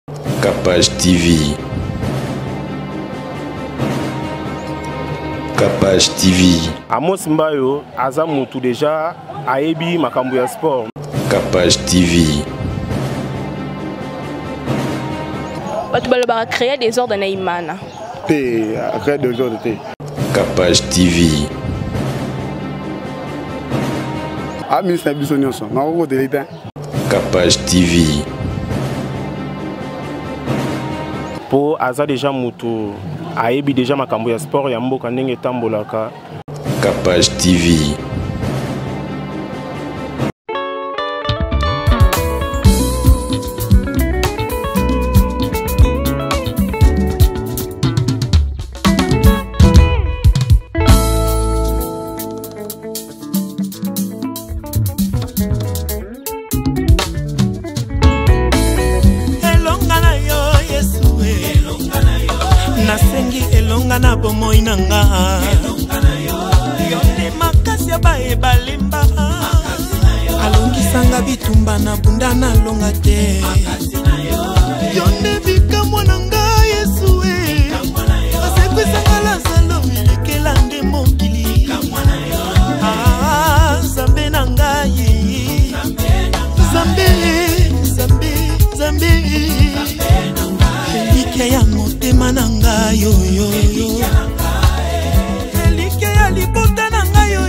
Capage TV. Capage TV. Amos Mbayo, Azamutu déjà, Aebi Makambuya Sport. Capage TV. Tu vas créer des ordres dans Imana. Créer des ordres. Capage TV. Ministre Bissonioso, non, de l'État. Capage TV. Pour Aza déjà Moutou, Aebi déjà Makambuya Sport, Yambo Kanenge Tambolaka. Capage TV. Nasengi elonga na bomoi nanga yonde makasi ya bae balemba alongisanga bitumba na bunda na longa te yonde bikamwa nanga Yesu asekwisanga la salo milekela nde mokili Zambe nanga ye Zambe Elike ya motema nanga yo Elike ya libota nanga yo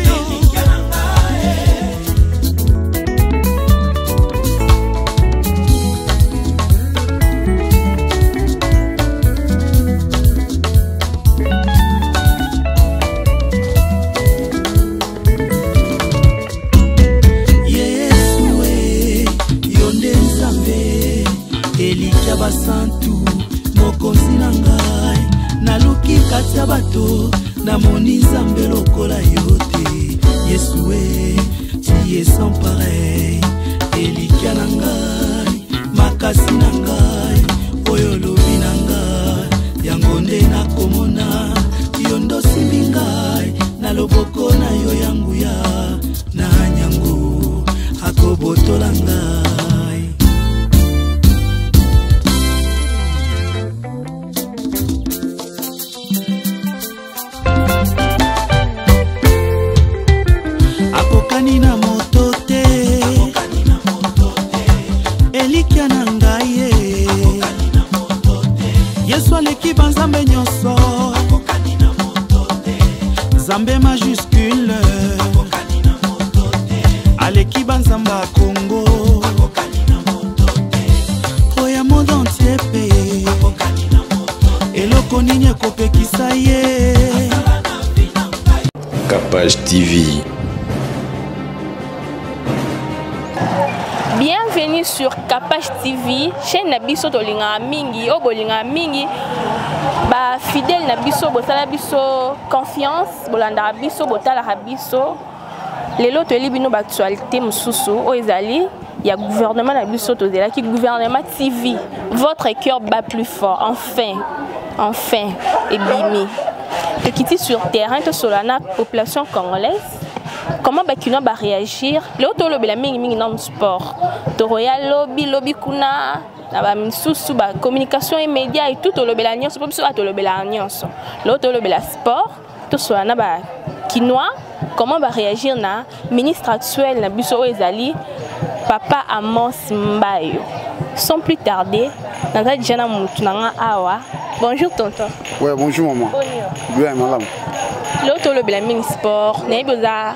Yesu yonde Nzambe Elike ya basantu mokonzi na ngai naluki kati ya bato namoni Nzambe lokola yo te Yesu tu es sans pareil Elikia na ngai makasi na ngai oyo lobi na ngai yango nde nakomona yo ndo simbi ngai na loboko na yo yangu ya na nyango akobotola ngai na moto te Elikia na ngai Yesu aleki banzambe nyonso Zambe majuscule aleki banzamba Congo oya monde entier pe eloko nini ekopekisa ye Capage TV. Bienvenue sur Capage TV, chaîne Nabiso Tolinga Mingi, Obolinga Mingi, ba fidèle Nabiso Botala Biso, confiance, Bolanda Biso Botala Biso, les lots de libino actualité Moussoussou, Oezali, il y a gouvernement Nabiso Tozela qui gouvernement TV, votre cœur bat plus fort, enfin, et bimi. Te quitter sur terrain, te solana population congolaise. Comment Bakina va réagir? L'auto lobby la mingi dans le sport. Royal lobby kuna, la sous communication et médias et tout au lobby l'alliance, pas besoin de lobby l'alliance. L'auto lobby la sport, tout soit na ba quinoa. Comment va réagir na ministre actuel na Biso Ezali, Papa Amos Mbayo. Sans plus tarder, Nanda Djana Moutunanga Awa. Bonjour tonton. Ouais, bonjour maman. Bien madame. L'auto lobby la mingi sport, Naiboza.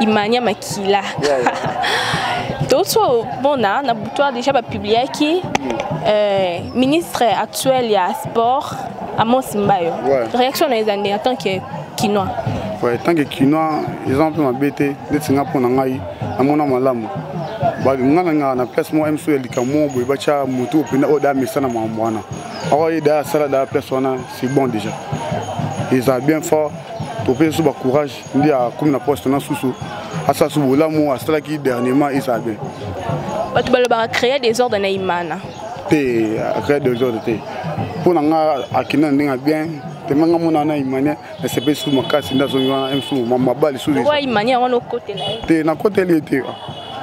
Imania Makila. D'autres bon na boutoir déjà pas publié qui ministre actuel il y a sport Amos Mbayo. Réaction dans les années en tant que quinoa. Ouais, tant que quinoa, ils ont un peu m'embêté de Singapour nangai à mon nom malamu. Bah ngana na place moi MSO Likamo boy bacha mutu pina oda misana mamwana. Alors il da sala da personne c'est bon déjà. Ils ont bien fort. Tu peux avoir courage, il y a comme la poste dans sous à ça sous l'amour à cela qui dernièrement il savait. Tu vas créer des ordres dans Imana. Créer des ordres. Pour nous à qui n'en est bien, te manga mona na Imania, c'est pas sous ma casse dans son ma balle sous. Pourquoi Imania on au côté là? Te na côté l'été.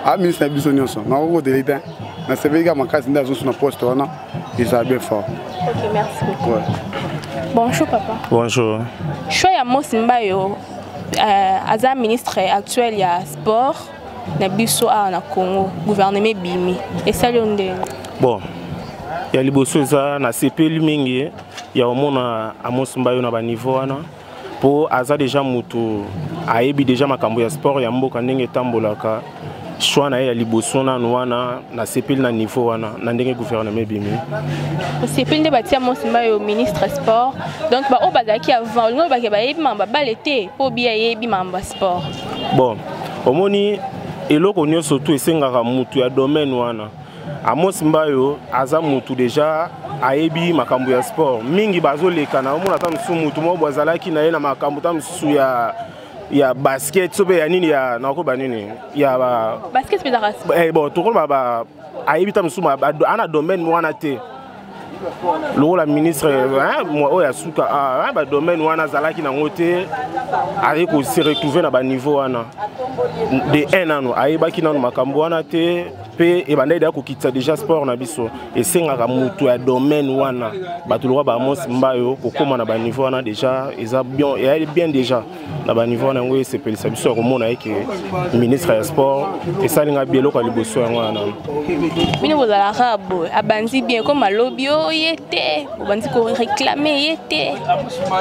A ministre Bissonioso, na au de l'État. Na c'est véga ma casse dans son poste on a. ils ont bien fort. Ok, merci beaucoup. Ouais. Bonjour papa. Bonjour. Choya Mosimbayo, Aza ministre actuel il y a sport, Nabiso a na Congo, gouvernement Bimi. Et ça l'onde. Bon, il y a les bosses na CP Lumingi, il y a au monde à Mosimbayo na ba niveau ana. Pour Aza déjà mutu, aebi déjà makambo ya sport ya mboka ndenge tambolaka. Choix na ya liboso na wana na CP na niveau wana na ndenge gouvernement Bimi. CP de batia Mosimbayo ministre sport. Donc ba obazaki avant, no ba ke ba yebi mamba balete po bia yebi mamba sport. Bon, omoni eloko nyonso to esengaka mutu ya domaine wana. A Mosimbayo aza mutu déjà ayebi makambo ya sport. Mingi bazoleka na omona ta msu mutu mo bozalaki na ye na makambo ta msu ya basket sobe ya nini ya nako ba nini ya basket bizarre. Bon to ko ba ayebi ta msu ana domaine wana te. Le ministre moi oya suka ba domaine wana zalaki na ngote ayeko se retrouver na ba niveau wana de 1 an ayebaki na makambo wana te pe e banda ida ko kitsa déjà sport na biso et sengaka mutu ya domaine wana batulwa ba Mosimbayo ko koma na ba niveau wana déjà eza bien et bien déjà na ba niveau wana ngoye c'est pelisa biso ko mona eke ministre ya sport et ça linga bielo ko liboso wana bino bozala rabo abanzi bien comme alobio yete banzi ko réclamer yete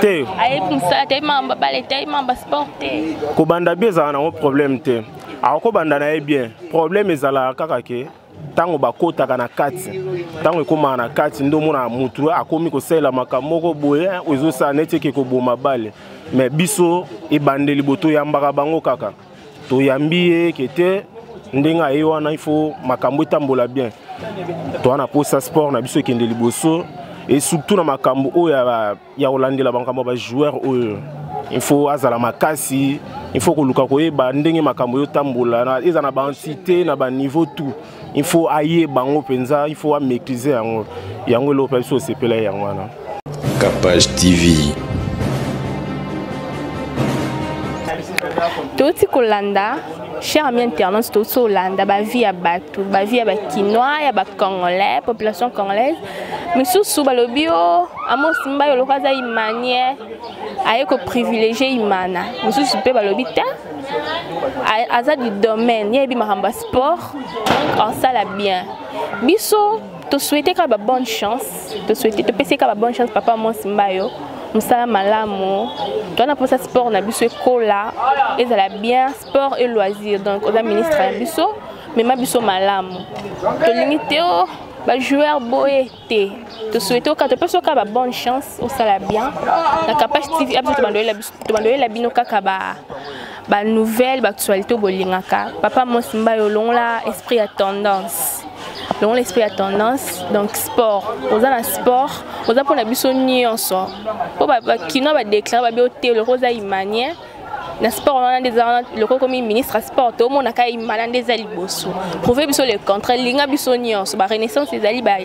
te ay msa te mamba balete mamba sport te ko banda bieza na problème te ako banda na bien problème ezala kaka ke tango bakotaka na kati tango ekoma na kati ndo mona mutu akomi ko sela makambo ko boye ozo sa neti ke ko boma bale mais biso ebandeli boto yambaka bango kaka to yambiye kete ndenga ye wana il faut makambo etambola bien to ana posa sport na biso ekende liboso et surtout na makambo oya ya olandela bankambo ba joueur oyo il faut azala makasi il faut que luka koyeba ndenge makambo yo tambola na eza na ba entité na ba niveau tout il faut aye bango penza il faut maîtriser yango lo pa so sepela yango wana Capage TV. Toti kolanda cher ami internaute toti Hollanda ba vie ya bato ba vie ya ba Kinois ya ba Congolais population congolaise mais sous balobio amo Simbayo lokaza imanie aye ko privilégier imana mususu pe balobi ta aza du domaine yebi mahamba sport donc en ça la bien biso to souhaiter ka ba bonne chance to souhaiter to pese ka ba bonne chance papa mo Simbayo musala malamu to na posa sport na biso ekola ezala bien sport et loisir donc oza ministre ya biso mais ma biso malamu to limité o ba joueur boye te to souhaiter ka to pese ka ba bonne chance au sala bien na Capage TV abso to bandoye la bino kaka ba nouvelle ba actualité bolingaka papa mo Simbayo longola esprit à tendance donc l'esprit à tendance donc sport aux a sport aux a pour la biso nyonso po ba kino ba déclarer ba bioté le rosa imanie na sport on a des le comme ministre sport to mona ka imana des aliboso prouver biso le contraire linga biso nyonso ba renaissance des ali ba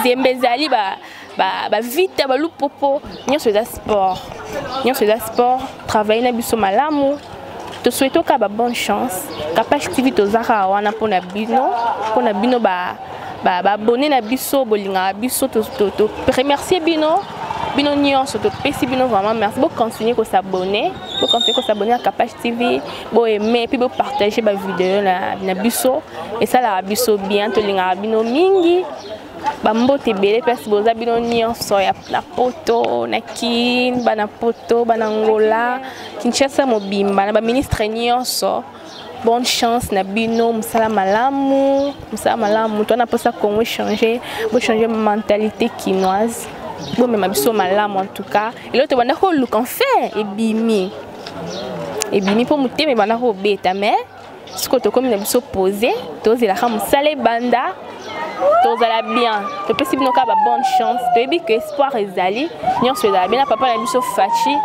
zembe zali ba vite ba lupopo nyonso za sport travailler na biso malamu. Te souhaitons ka ba bonne chance. Capage TV to zaka wana pona bino ba abonné na biso bolinga biso to remercier bino nyonso to pesi bino vraiment merci beaucoup continuer ko s'abonner à Capage TV bo aimer puis bo partager ba vidéo na biso et ça la biso bien to linga bino mingi ba mbote belé place boza bino nyonso ya na poto na kin bana poto bana ngola Kinshasa mobimba na ba ministre nyonso bonne chance na bino musala malamu to na posa Congo changer mentalité quinoise bon mais ma biso malamu en tout cas et l'autre bana ko look en fait et bimi pour muté mais bana ko beta mais ce que to comme na biso poser to zela ka musala banda to zala bien to pesi bino ka ba bonne chance to ebi que espoir ezali nyonso ezala bien na papa na biso fachi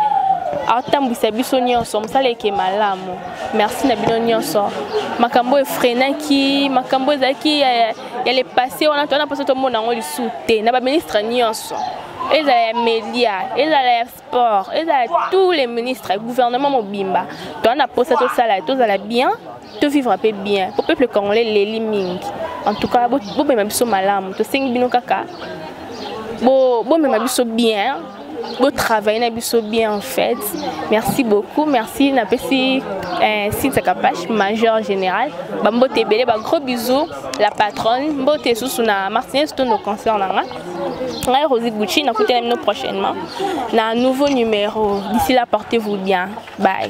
atambwisa biso nyonso musala eke malamu merci na bino nyonso makambo efrenaki makambo ezalaki ya le passé on a passé tout le monde en lisu te na ba ministre nyonso ezala ya media ezala ya sport ezala tous les ministres gouvernement mobimba to na posa to sala to zala bien to vivre un peu bien pour peuple congolais les liming en tout cas bo be biso malamu to sengi bino kaka bon mais biso bien beau travail biso bien en fait. Merci beaucoup, merci na pesi site Capache major général bambote belé ba gros bisous la patronne mbote sous na Martinez tout nos concerts là ngai Rosie Gucci na côté nous prochainement na un nouveau numéro. D'ici là portez-vous bien, bye.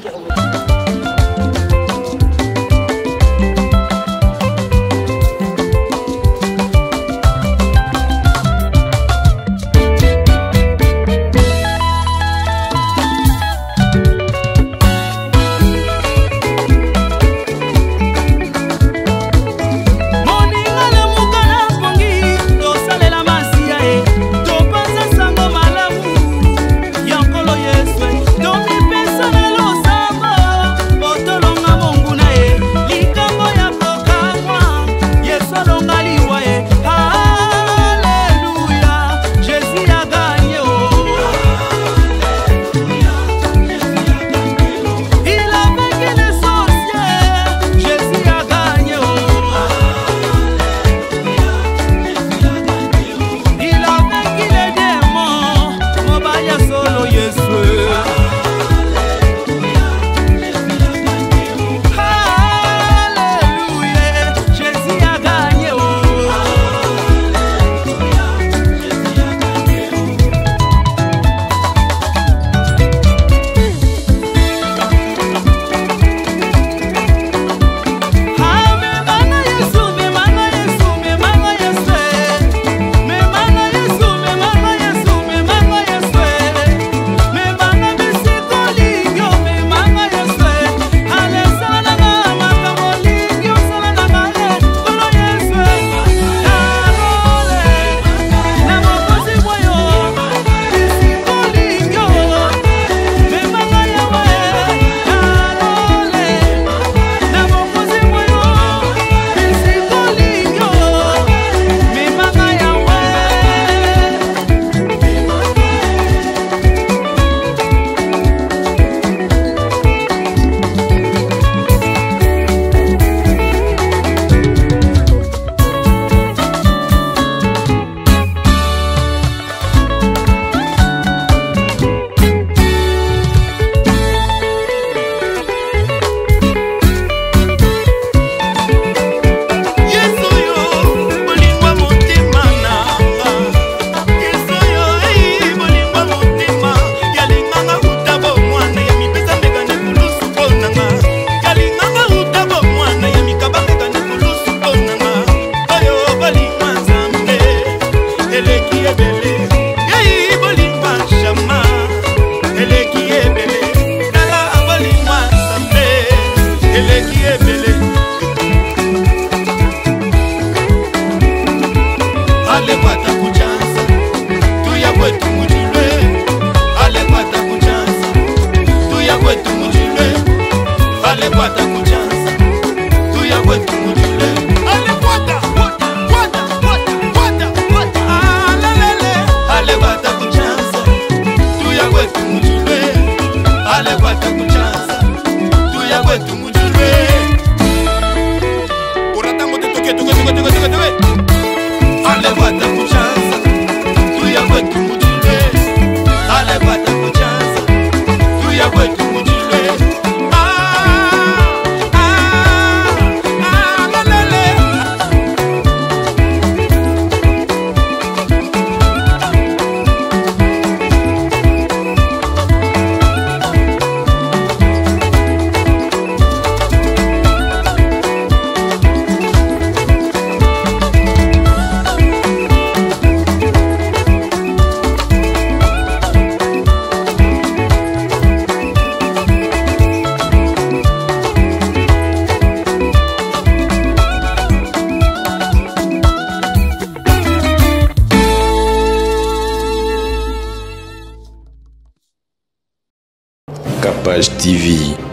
Capache TV.